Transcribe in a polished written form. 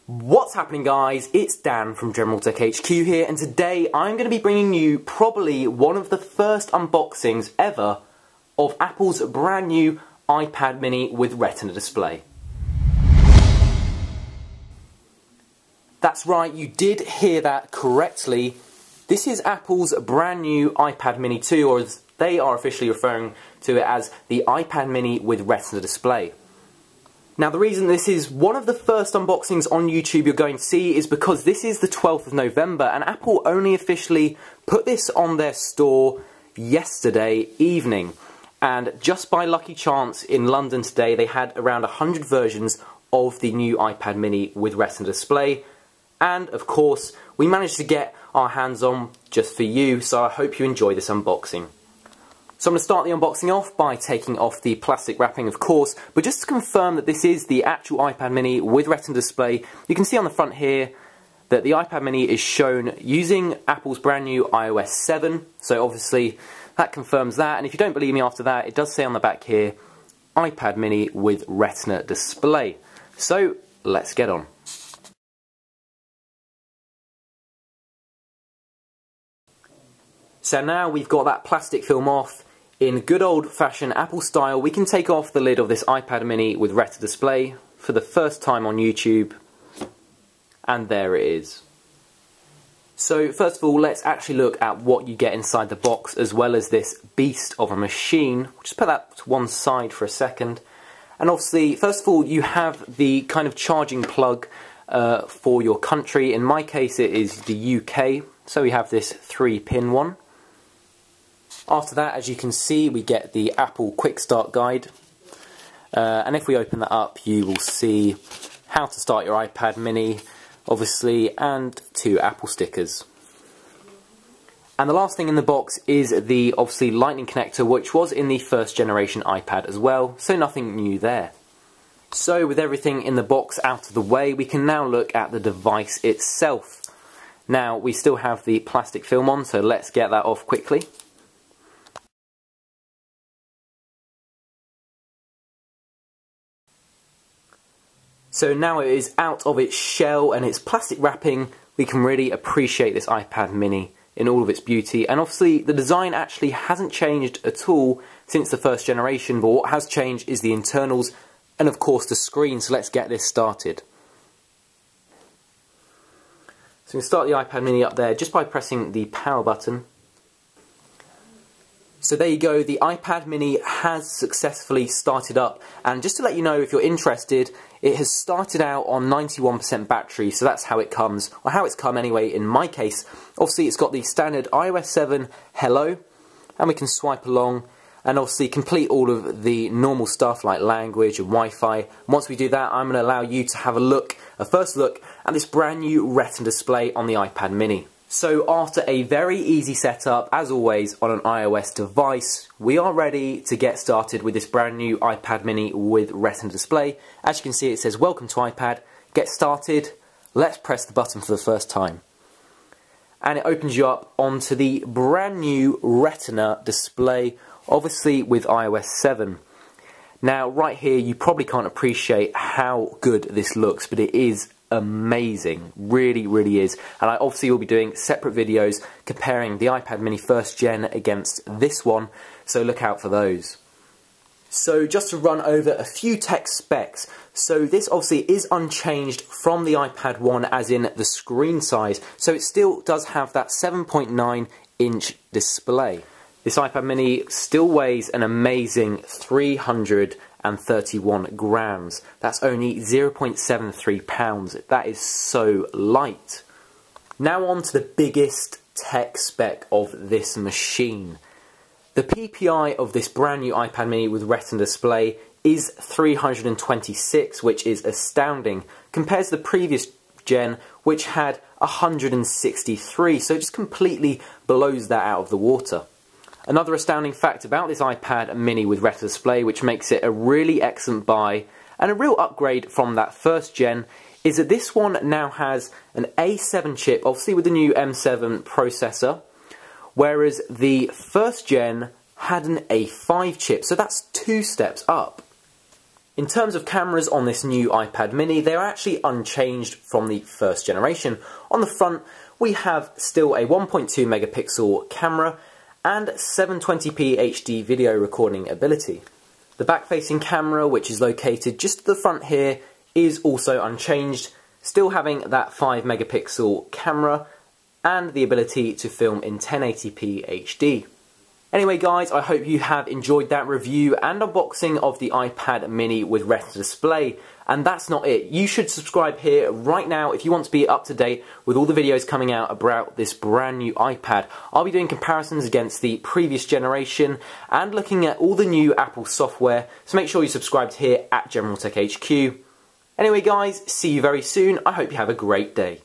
What's happening, guys? It's Dan from General Tech HQ here, and today I'm going to be bringing you probably one of the first unboxings ever of Apple's brand new iPad mini with Retina display. That's right, you did hear that correctly. This is Apple's brand new iPad mini 2, or as they are officially referring to it as the iPad mini with Retina display. Now, the reason this is one of the first unboxings on YouTube you're going to see is because this is the 12th of November and Apple only officially put this on their store yesterday evening. And just by lucky chance in London today they had around 100 versions of the new iPad mini with Retina display. And of course we managed to get our hands on just for you, so I hope you enjoy this unboxing. So I'm going to start the unboxing off by taking off the plastic wrapping, of course, but just to confirm that this is the actual iPad mini with Retina display, you can see on the front here that the iPad mini is shown using Apple's brand new iOS 7, so obviously that confirms that, and if you don't believe me after that, it does say on the back here, iPad mini with Retina display. So let's get on. So now we've got that plastic film off, in good old-fashioned Apple style, we can take off the lid of this iPad mini with Retina display for the first time on YouTube, and there it is. So first of all, let's actually look at what you get inside the box, as well as this beast of a machine. We'll just put that to one side for a second. And obviously, first of all, you have the kind of charging plug for your country. In my case, it is the UK, so we have this 3-pin one. After that, as you can see, we get the Apple Quick Start Guide. And if we open that up, you will see how to start your iPad mini, obviously, and 2 Apple stickers. And the last thing in the box is the, obviously, Lightning connector, which was in the first generation iPad as well, so nothing new there. So with everything in the box out of the way, we can now look at the device itself. Now, we still have the plastic film on, so let's get that off quickly. So now it is out of its shell and its plastic wrapping, we can really appreciate this iPad mini in all of its beauty. And obviously the design actually hasn't changed at all since the first generation, but what has changed is the internals and of course the screen. So let's get this started. So we can start the iPad mini up there just by pressing the power button. So there you go, the iPad mini has successfully started up, and just to let you know if you're interested, it has started out on 91% battery, so that's how it comes, or how it's come anyway in my case. Obviously it's got the standard iOS 7 hello, and we can swipe along and obviously complete all of the normal stuff like language and Wi-Fi. And once we do that, I'm going to allow you to have a first look at this brand new Retina display on the iPad mini. So after a very easy setup, as always, on an iOS device, we are ready to get started with this brand new iPad mini with Retina display. As you can see, it says, "Welcome to iPad, get started." Let's press the button for the first time. And it opens you up onto the brand new Retina display, obviously with iOS 7. Now, right here, you probably can't appreciate how good this looks, but it is amazing, really is. And I obviously will be doing separate videos comparing the iPad mini first gen against this one, so look out for those. So just to run over a few tech specs, so this obviously is unchanged from the iPad 1 as in the screen size, so it still does have that 7.9 inch display. This iPad mini still weighs an amazing 331 grams. That's only 0.73 pounds. That is so light. Now on to the biggest tech spec of this machine. The PPI of this brand new iPad mini with Retina display is 326, which is astounding, compared to the previous gen, which had 163, so it just completely blows that out of the water. Another astounding fact about this iPad mini with Retina display, which makes it a really excellent buy and a real upgrade from that first gen, is that this one now has an A7 chip, obviously with the new M7 processor, whereas the first gen had an A5 chip, so that's 2 steps up. In terms of cameras on this new iPad mini, they are actually unchanged from the first generation. On the front, we have still a 1.2 megapixel camera and 720p HD video recording ability. The back-facing camera, which is located just at the front here, is also unchanged, still having that 5 megapixel camera and the ability to film in 1080p HD. Anyway guys, I hope you have enjoyed that review and unboxing of the iPad mini with Retina display. And that's not it. You should subscribe here right now if you want to be up to date with all the videos coming out about this brand new iPad. I'll be doing comparisons against the previous generation and looking at all the new Apple software, so make sure you subscribe here at General Tech HQ. Anyway guys, see you very soon. I hope you have a great day.